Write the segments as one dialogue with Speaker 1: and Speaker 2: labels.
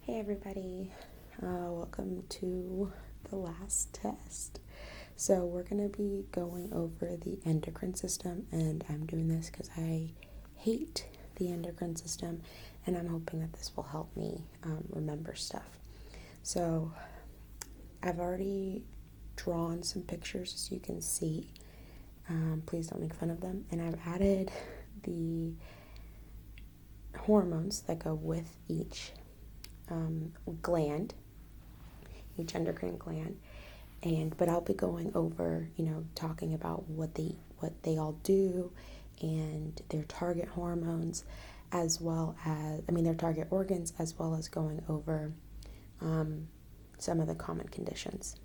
Speaker 1: Hey everybody, welcome to the last test. So we're going to be going over the endocrine system, and I'm doing this because I hate the endocrine system, and I'm hoping that this will help me remember stuff. So I've already drawn some pictures so you can see. Please don't make fun of them. And I've added the hormones that go with each gland, each endocrine gland, but I'll be going over, talking about what they all do and their target hormones, as well as, their target organs, as well as going over some of the common conditions.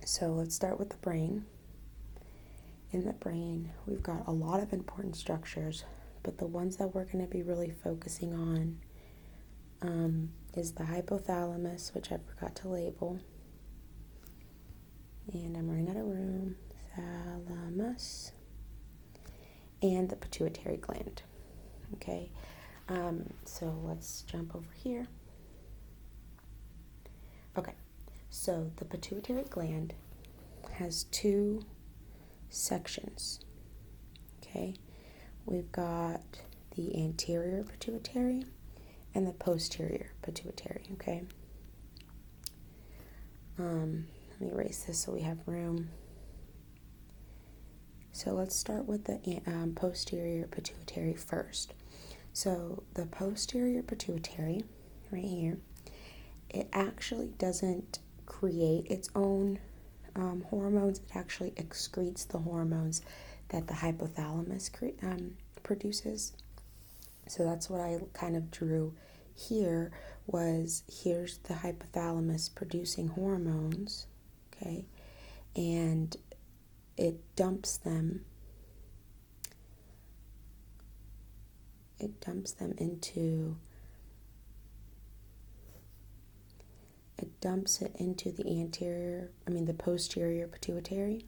Speaker 1: So let's start with the brain. In the brain, we've got a lot of important structures, but the ones that we're going to be really focusing on is the hypothalamus, which I forgot to label. And I'm running out of room. Thalamus. And the pituitary gland. Okay. So let's jump over here. Okay. So the pituitary gland has two sections. Okay. We've got the anterior pituitary and the posterior pituitary, okay? Let me erase this so we have room. So let's start with the posterior pituitary first. So the posterior pituitary, right here, it actually doesn't create its own hormones. It actually excretes the hormones that the hypothalamus produces. So that's what I kind of drew here, here's the hypothalamus producing hormones, okay, and it dumps them into the posterior pituitary,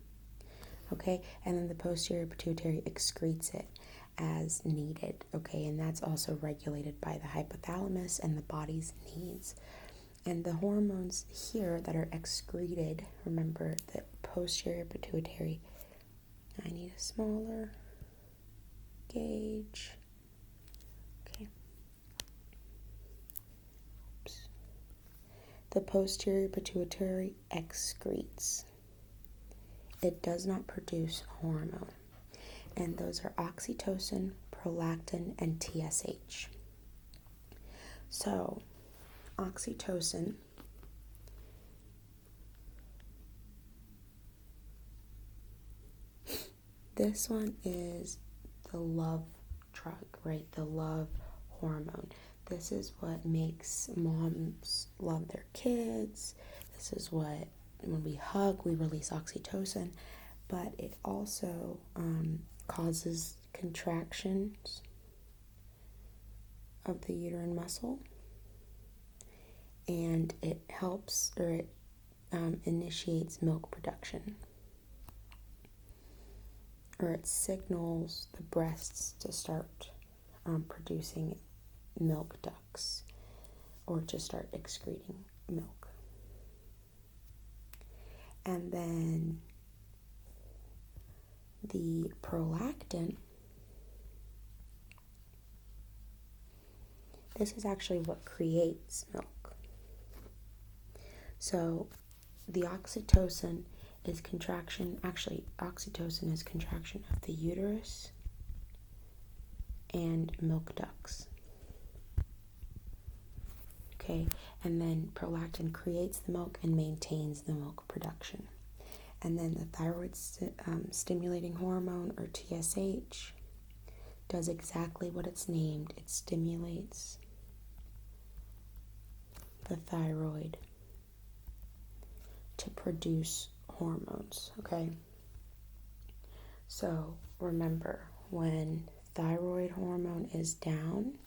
Speaker 1: okay, and then the posterior pituitary excretes it as needed, okay, and that's also regulated by the hypothalamus and the body's needs. And the hormones here that are excreted, remember the posterior pituitary, I need a smaller gauge, okay. Oops. The posterior pituitary excretes. It does not produce hormone. And those are oxytocin, prolactin, and TSH. So, oxytocin this one is the love drug, right? The love hormone. This is what makes moms love their kids. This is what, when we hug, we release oxytocin. But it also causes contractions of the uterine muscle, and it helps, or it initiates milk production, or it signals the breasts to start producing milk ducts, or to start excreting milk. And then the prolactin, this is actually what creates milk. So the oxytocin is contraction of the uterus and milk ducts. Okay, and then prolactin creates the milk and maintains the milk production. And then the thyroid stimulating hormone, or TSH, does exactly what it's named. It stimulates the thyroid to produce hormones, okay? So remember, when thyroid hormone is down,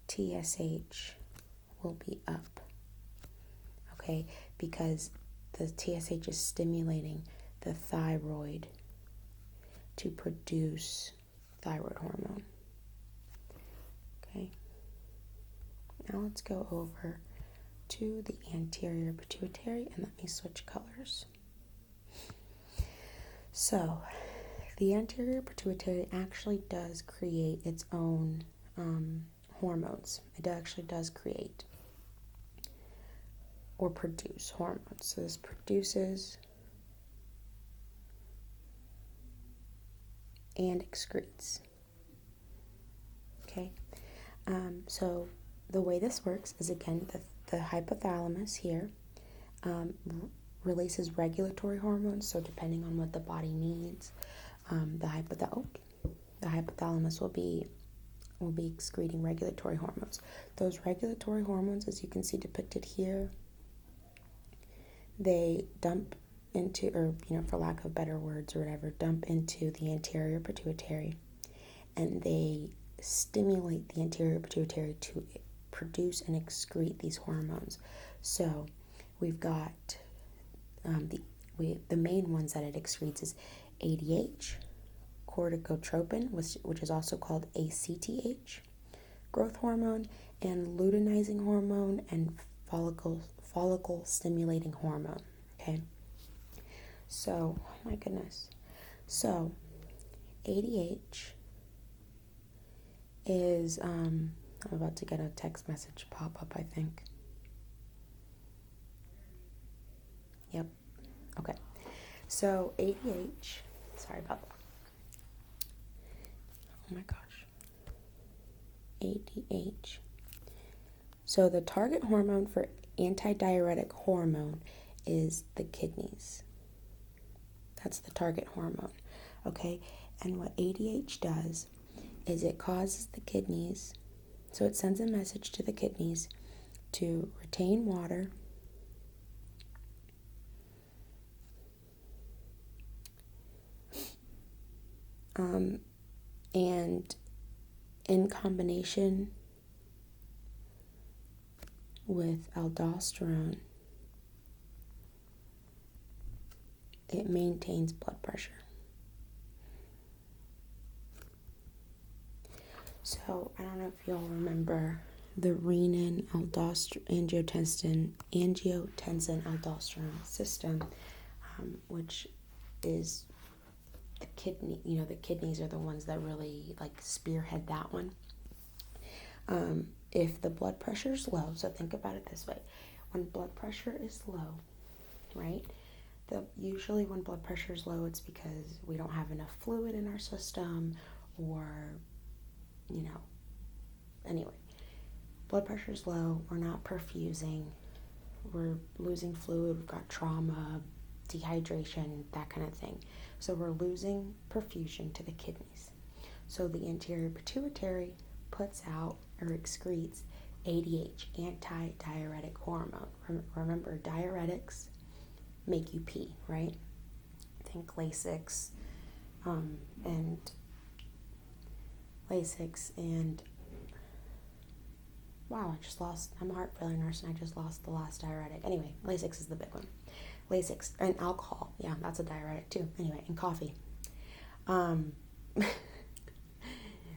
Speaker 1: TSH will be up, okay? Because the TSH is stimulating the thyroid to produce thyroid hormone, okay? Now let's go over to the anterior pituitary, and let me switch colors. So, the anterior pituitary actually does create its own hormones. It actually does create or produce hormones. So this produces and excretes. Okay, so the way this works is, again, the hypothalamus here releases regulatory hormones. So depending on what the body needs, the hypothalamus will be excreting regulatory hormones. Those regulatory hormones, as you can see depicted here, they dump into, or for lack of better words or whatever, dump into the anterior pituitary, and they stimulate the anterior pituitary to produce and excrete these hormones. So we've got the main ones that it excretes is ADH, corticotropin, which is also called ACTH, growth hormone, and luteinizing hormone, and follicle stimulating hormone. Okay, so oh my goodness, so ADH is I'm about to get a text message pop up, I think. Yep. Okay, so ADH, sorry about that. Oh my gosh. ADH. So the target hormone for antidiuretic hormone is the kidneys. That's the target hormone. Okay, and what ADH does is it causes the kidneys, so it sends a message to the kidneys to retain water, and in combination with aldosterone, it maintains blood pressure. So I don't know if y'all remember the renin-angiotensin-aldosterone system, which is the kidney. The kidneys are the ones that really spearhead that one. If the blood pressure is low, so think about it this way: when blood pressure is low, right? Usually when blood pressure is low, it's because we don't have enough fluid in our system, or anyway, blood pressure is low, we're not perfusing, we're losing fluid, we've got trauma, dehydration, that kind of thing. So we're losing perfusion to the kidneys. So the anterior pituitary puts out or excretes ADH, anti-diuretic hormone. Remember, diuretics make you pee, right? Think Lasix, and wow, I'm a heart failure nurse and I just lost the last diuretic. Anyway, Lasix is the big one. Lasix, and alcohol, yeah, that's a diuretic too. Anyway, and coffee.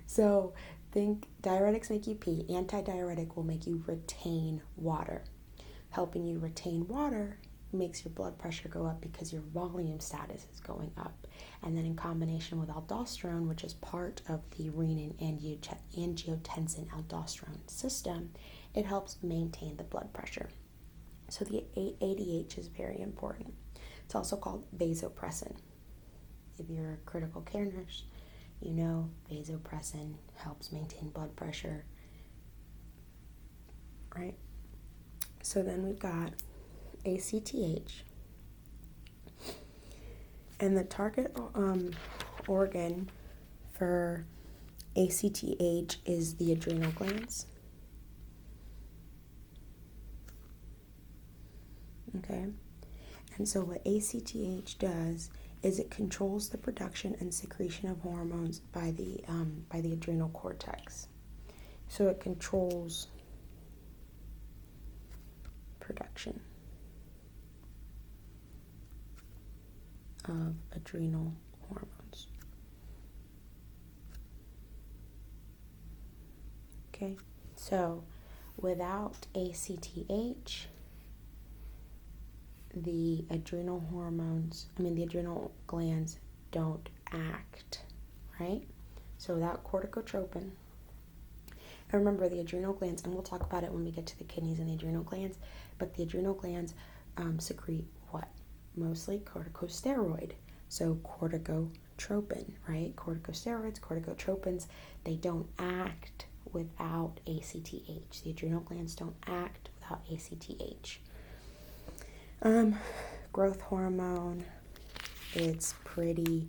Speaker 1: So think diuretics make you pee. Antidiuretic will make you retain water. Helping you retain water makes your blood pressure go up because your volume status is going up. And then in combination with aldosterone, which is part of the renin-angiotensin-aldosterone system, it helps maintain the blood pressure. So the ADH is very important. It's also called vasopressin. If you're a critical care nurse, vasopressin helps maintain blood pressure, right? So then we've got ACTH, and the target organ for ACTH is the adrenal glands. Okay, and so what ACTH does is it controls the production and secretion of hormones by the adrenal cortex. So it controls production of adrenal hormones. Okay, so without ACTH, the adrenal glands don't act, right? So without corticotropin, and remember the adrenal glands, and we'll talk about it when we get to the kidneys and the adrenal glands, but the adrenal glands secrete what? Mostly corticosteroid. So corticotropin, right? Corticosteroids, corticotropins, they don't act without ACTH. The adrenal glands don't act without ACTH. Growth hormone, it's pretty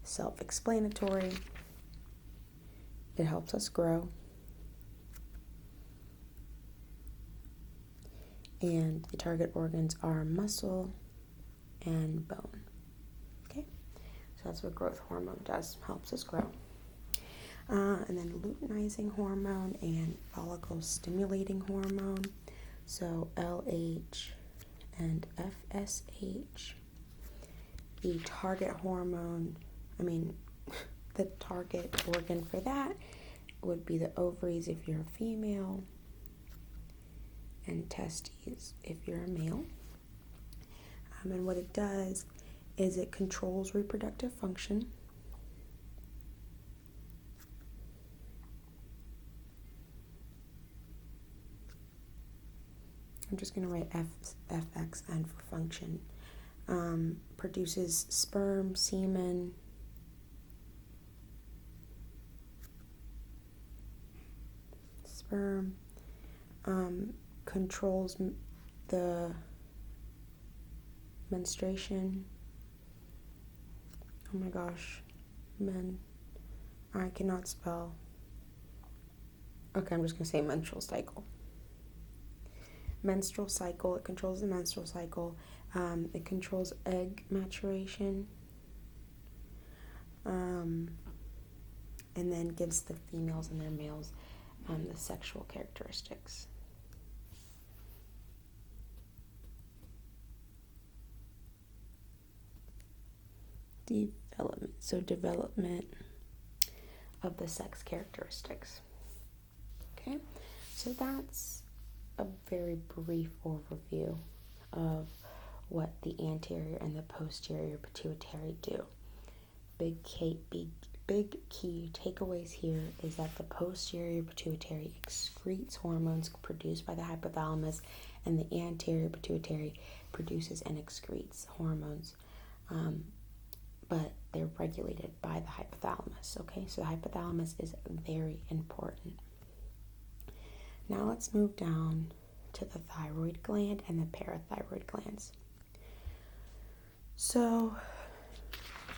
Speaker 1: self-explanatory. It helps us grow. And the target organs are muscle and bone. Okay, so that's what growth hormone does, helps us grow. And then luteinizing hormone and follicle stimulating hormone. So LH and FSH. The target hormone, the target organ for that would be the ovaries if you're a female, and testes if you're a male. And what it does is it controls reproductive function. I'm just going to write FXN for function. Produces sperm, semen, controls the menstruation. Oh my gosh, I cannot spell. Okay, I'm just going to say menstrual cycle. Menstrual cycle, it controls the menstrual cycle. It controls egg maturation. And then gives the females and their males the sexual characteristics. Development of the sex characteristics. Okay, so that's a very brief overview of what the anterior and the posterior pituitary do. Big key takeaways here is that the posterior pituitary excretes hormones produced by the hypothalamus, and the anterior pituitary produces and excretes hormones, but they're regulated by the hypothalamus. Okay, so the hypothalamus is very important. Now let's move down to the thyroid gland and the parathyroid glands. So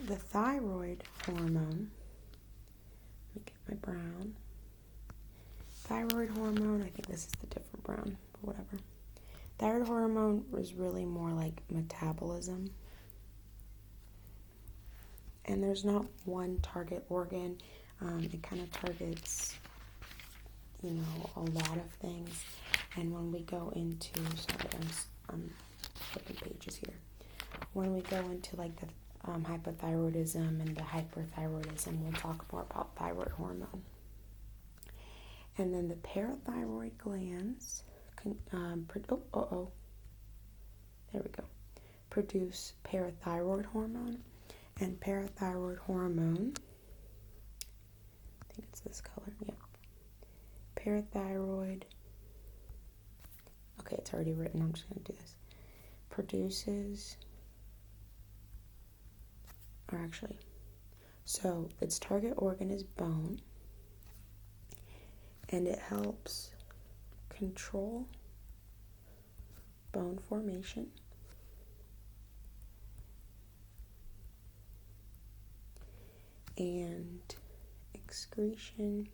Speaker 1: the thyroid hormone, let me get my brown. Thyroid hormone, I think this is the different brown, but whatever. Thyroid hormone is really more like metabolism. And there's not one target organ. It kind of targets, a lot of things. And when we go into, I'm flipping pages here. When we go into like the hypothyroidism and the hyperthyroidism, we'll talk more about thyroid hormone. And then the parathyroid glands there we go. Produce parathyroid hormone, and parathyroid hormone, I think it's this color, yep. Parathyroid, okay, it's already written, I'm just going to do this. Produces, so its target organ is bone, and it helps control bone formation, and excretion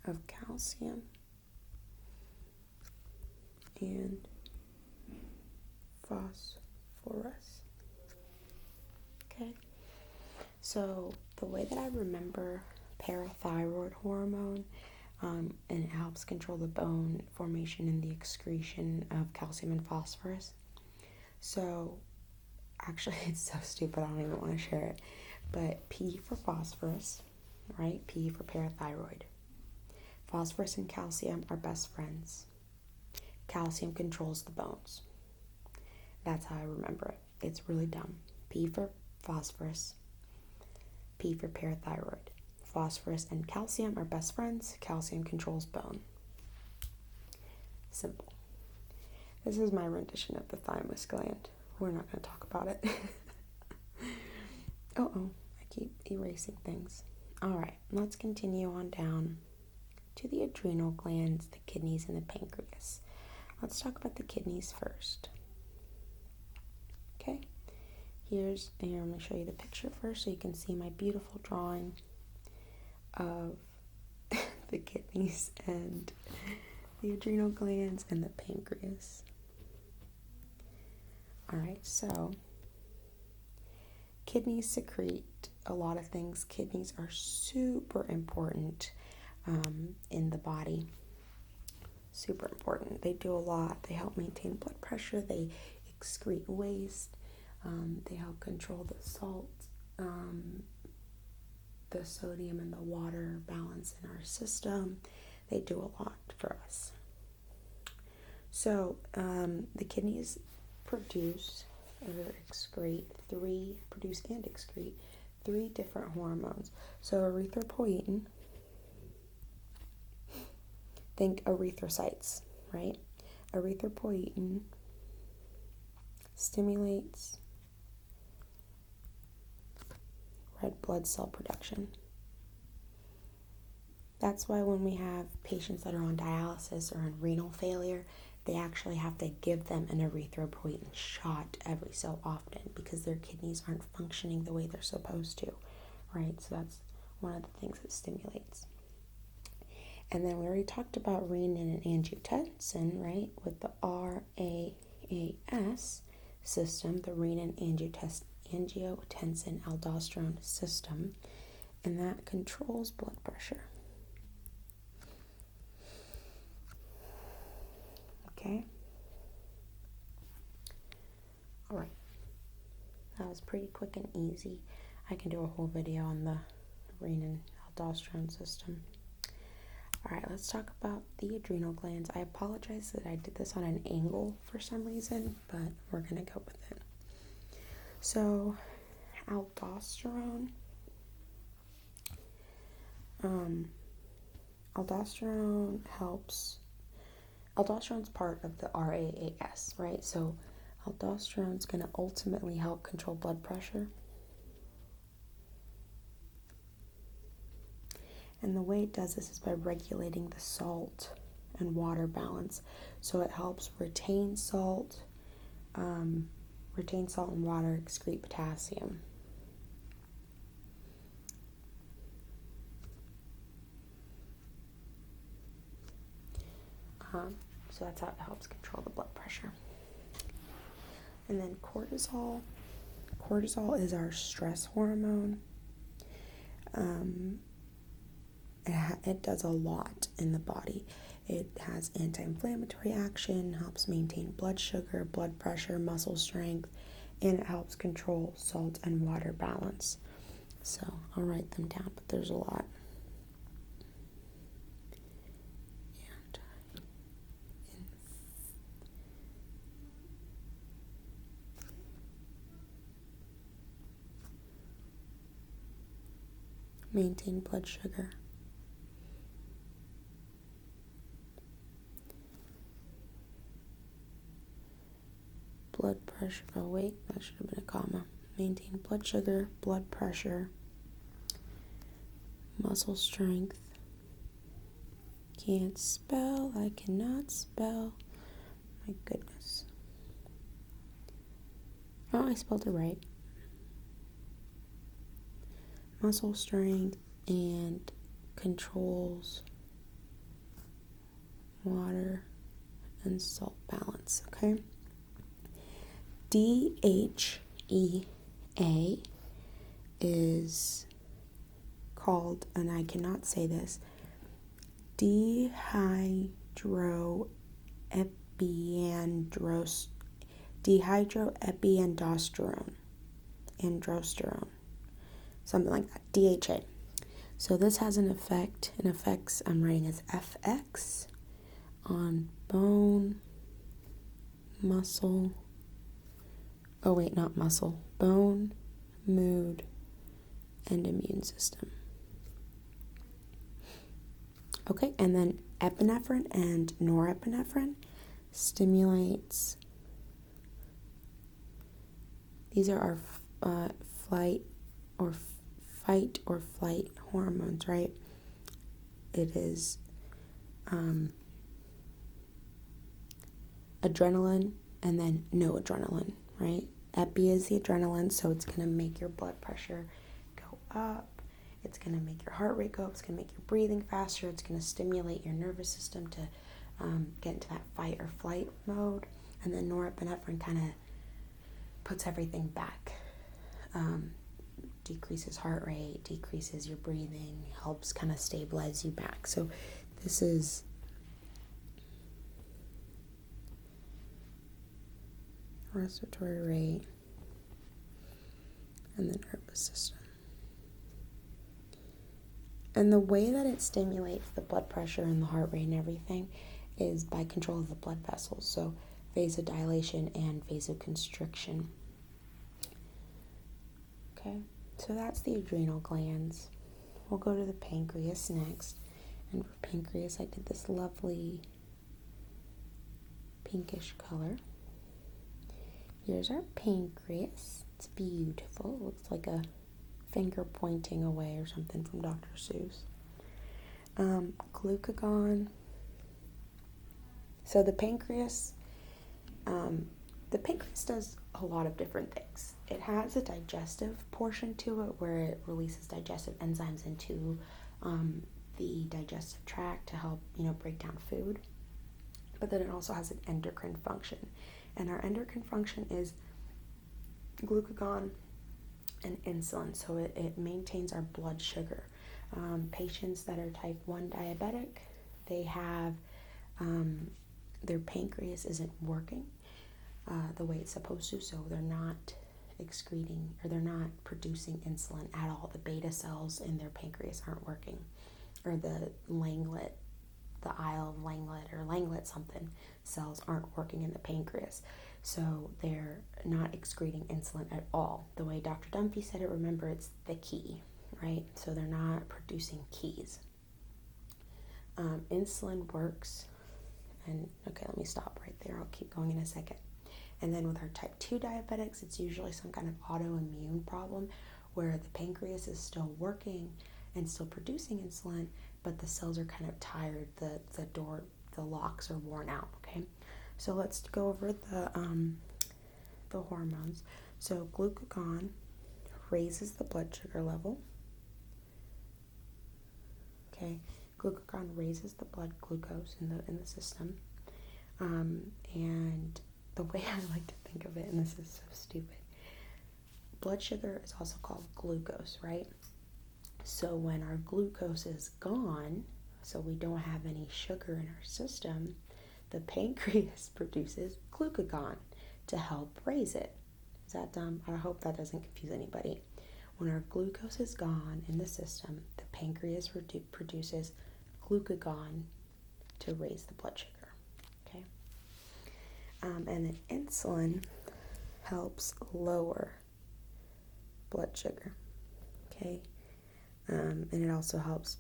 Speaker 1: of calcium and phosphorus. Okay, so the way that I remember parathyroid hormone, and it helps control the bone formation and the excretion of calcium and phosphorus. So actually, it's so stupid, I don't even want to share it, but P for phosphorus, right? P for parathyroid. Phosphorus and calcium are best friends. Calcium controls the bones. That's how I remember it. It's really dumb. P for phosphorus. P for parathyroid. Phosphorus and calcium are best friends. Calcium controls bone. Simple. This is my rendition of the thymus gland. We're not going to talk about it. I keep erasing things. All right, let's continue on down to the adrenal glands, the kidneys, and the pancreas. Let's talk about the kidneys first. Okay, here I'm going to show you the picture first so you can see my beautiful drawing of the kidneys and the adrenal glands and the pancreas. All right, so kidneys secrete a lot of things. Kidneys are super important in the body. Super important. They do a lot. They help maintain blood pressure. They excrete waste. They help control the salt, the sodium and the water balance in our system. They do a lot for us. So the kidneys produce and excrete three different hormones. So erythropoietin, think erythrocytes, right? Erythropoietin stimulates red blood cell production. That's why when we have patients that are on dialysis or in renal failure, they actually have to give them an erythropoietin shot every so often because their kidneys aren't functioning the way they're supposed to, right? So that's one of the things it stimulates. And then we already talked about renin and angiotensin, right? With the RAAS system, the renin-angiotensin aldosterone system, and that controls blood pressure. Okay. All right. That was pretty quick and easy. I can do a whole video on the renin-aldosterone system. All right, let's talk about the adrenal glands. I apologize that I did this on an angle for some reason, but we're going to go with it. So, aldosterone. Aldosterone's part of the RAAS, right? So aldosterone's going to ultimately help control blood pressure. And the way it does this is by regulating the salt and water balance. So it helps retain salt and water, excrete potassium. So that's how it helps control the blood pressure. And then cortisol. Cortisol is our stress hormone. It does a lot in the body. It has anti-inflammatory action, helps maintain blood sugar, blood pressure, muscle strength, and it helps control salt and water balance. So I'll write them down, but there's a lot. Maintain blood sugar. Blood pressure. Oh wait, that should have been a comma. Maintain blood sugar, blood pressure, muscle strength. Can't spell. I cannot spell. My goodness. Oh, I spelled it right. Muscle strength and controls water and salt balance, okay? DHEA is called, and I cannot say this, dehydroepiandrosterone, something like that, DHA. So this has an effect, and effects I'm writing as FX on bone, muscle, not muscle, bone, mood, and immune system. Okay, and then epinephrine and norepinephrine stimulates. These are our fight or flight hormones, right? It is adrenaline and then no adrenaline, right? Epi is the adrenaline, so it's going to make your blood pressure go up. It's going to make your heart rate go up. It's going to make your breathing faster. It's going to stimulate your nervous system to get into that fight or flight mode. And then norepinephrine kind of puts everything back. Decreases heart rate, decreases your breathing, helps kind of stabilize you back. So this is respiratory rate and the nervous system. And the way that it stimulates the blood pressure and the heart rate and everything is by control of the blood vessels. So vasodilation and vasoconstriction. Okay, so that's the adrenal glands. We'll go to the pancreas next. And for pancreas, I did this lovely pinkish color. Here's our pancreas. It's beautiful. It looks like a finger pointing away or something from Dr. Seuss. Glucagon. So the pancreas does a lot of different things. It has a digestive portion to it where it releases digestive enzymes into the digestive tract to help, break down food. But then it also has an endocrine function. And our endocrine function is glucagon and insulin. So it maintains our blood sugar. Patients that are type 1 diabetic, they have their pancreas isn't working the way it's supposed to, so they're not excreting or they're not producing insulin at all. The beta cells in their pancreas aren't working, or the Isle of Langlet or Langlet something cells aren't working in the pancreas. So they're not excreting insulin at all. The way Dr. Dumpy said it, remember, it's the key, right? So they're not producing keys. Insulin works, and okay, let me stop right there. I'll keep going in a second. And then with our type 2 diabetics, it's usually some kind of autoimmune problem where the pancreas is still working and still producing insulin, but the cells are kind of tired. The locks are worn out, okay? So let's go over the hormones. So glucagon raises the blood sugar level. Okay, glucagon raises the blood glucose in the system. And the way I like to think of it, and this is so stupid, blood sugar is also called glucose, right? So when our glucose is gone, so we don't have any sugar in our system, the pancreas produces glucagon to help raise it. Is that dumb? I hope that doesn't confuse anybody. When our glucose is gone in the system, the pancreas produces glucagon to raise the blood sugar. Okay? And then insulin helps lower blood sugar. Okay? And it also helps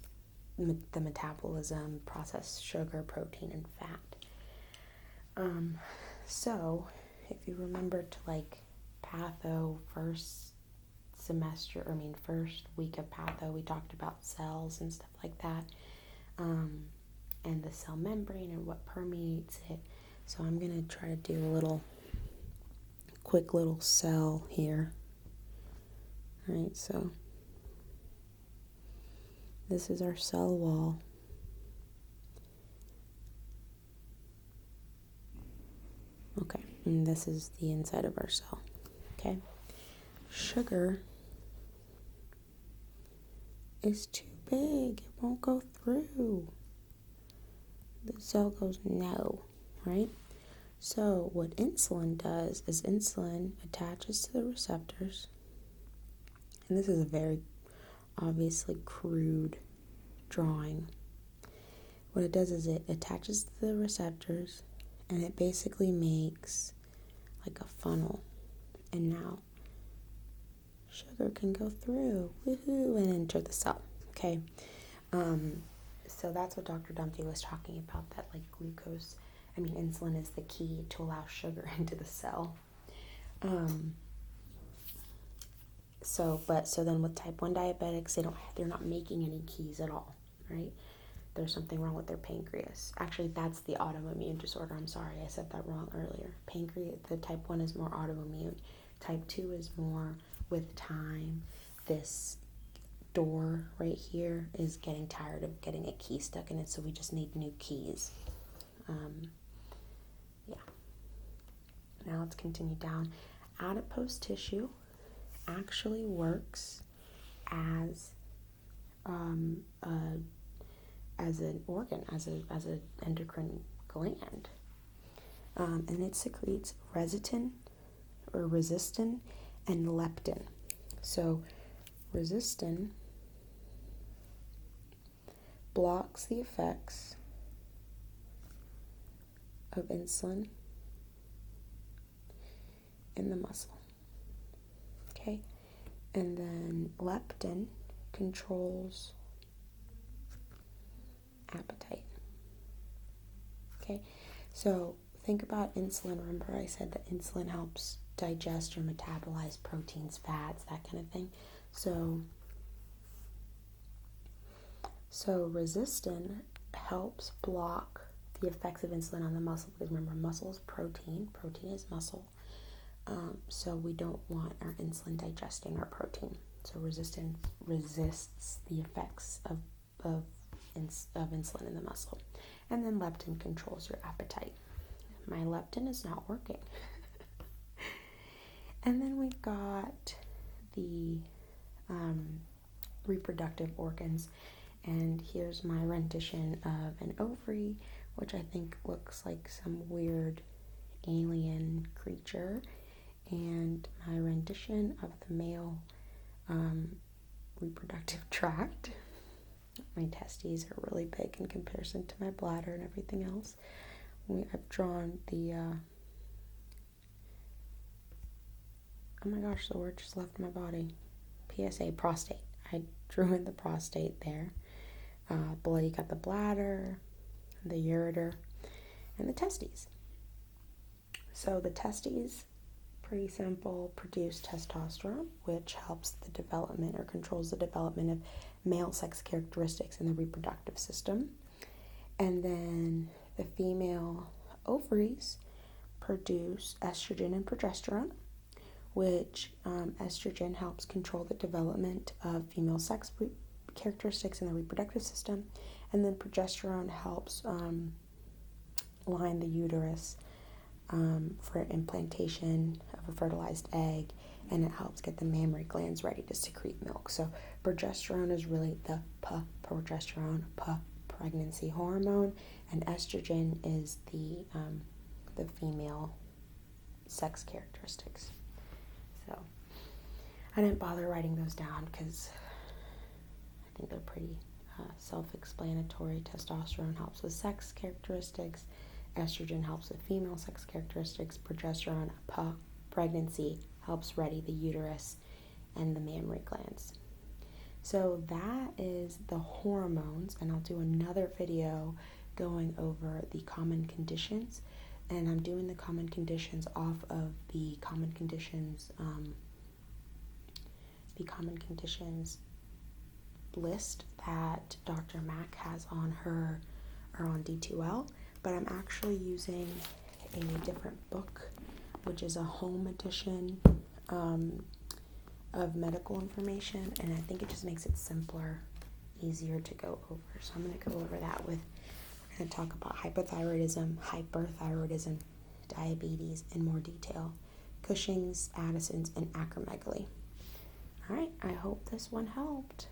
Speaker 1: the metabolism, process sugar, protein, and fat. So if you remember to patho first week of patho, we talked about cells and stuff like that, and the cell membrane and what permeates it. So I'm going to try to do a quick little cell here. All right, so this is our cell wall. Okay, and this is the inside of our cell. Okay, sugar is too big. It won't go through. The cell goes no, right? So what insulin does is insulin attaches to the receptors. And this is a very obviously crude drawing. What it does is it attaches to the receptors, and it basically makes like a funnel. And now sugar can go through, woohoo, and enter the cell. Okay, so that's what Dr. Dumpty was talking about, that like insulin is the key to allow sugar into the cell. So then with type 1 diabetics, they're not making any keys at all, right? There's something wrong with their pancreas. Actually, that's the autoimmune disorder. I'm sorry, I said that wrong earlier. The type 1 is more autoimmune. Type 2 is more with time. This door right here is getting tired of getting a key stuck in it, so we just need new keys. Now let's continue down. Adipose tissue actually works as an organ, as an endocrine gland, and it secretes resistin and leptin. So resistin blocks the effects of insulin in the muscle. Okay, and then leptin controls appetite. Okay, so think about insulin. Remember I said that insulin helps digest or metabolize proteins, fats, that kind of thing. So resistin helps block the effects of insulin on the muscle, because remember, muscle is protein is muscle. So we don't want our insulin digesting our protein. So resistin resists the effects of insulin in the muscle. And then leptin controls your appetite. My leptin is not working. And then we've got the reproductive organs. And here's my rendition of an ovary, which I think looks like some weird alien creature. And my rendition of the male reproductive tract. My testes are really big in comparison to my bladder and everything else. I've drawn the, oh my gosh, the word just left my body. PSA, prostate. I drew in the prostate there. Below you got the bladder, the ureter, and the testes. So the testes, pretty simple, produce testosterone, which helps the development or controls the development of male sex characteristics in the reproductive system. And then the female ovaries produce estrogen and progesterone, which estrogen helps control the development of female sex characteristics in the reproductive system, and then progesterone helps line the uterus for implantation of a fertilized egg, and it helps get the mammary glands ready to secrete milk. So progesterone is really the pregnancy hormone, and estrogen is the female sex characteristics. So I didn't bother writing those down because I think they're pretty self-explanatory. Testosterone helps with sex characteristics. Estrogen helps with female sex characteristics. Progesterone, pregnancy, helps ready the uterus and the mammary glands. So that is the hormones, and I'll do another video going over the common conditions, and I'm doing the common conditions off of the common conditions list that Dr. Mack has on her or on D2L, but I'm actually using a different book, which is a home edition of medical information, and I think it just makes it simpler, easier to go over. So I'm going to go over that we're going to talk about hypothyroidism, hyperthyroidism, diabetes in more detail, Cushing's, Addison's, and acromegaly. All right, I hope this one helped.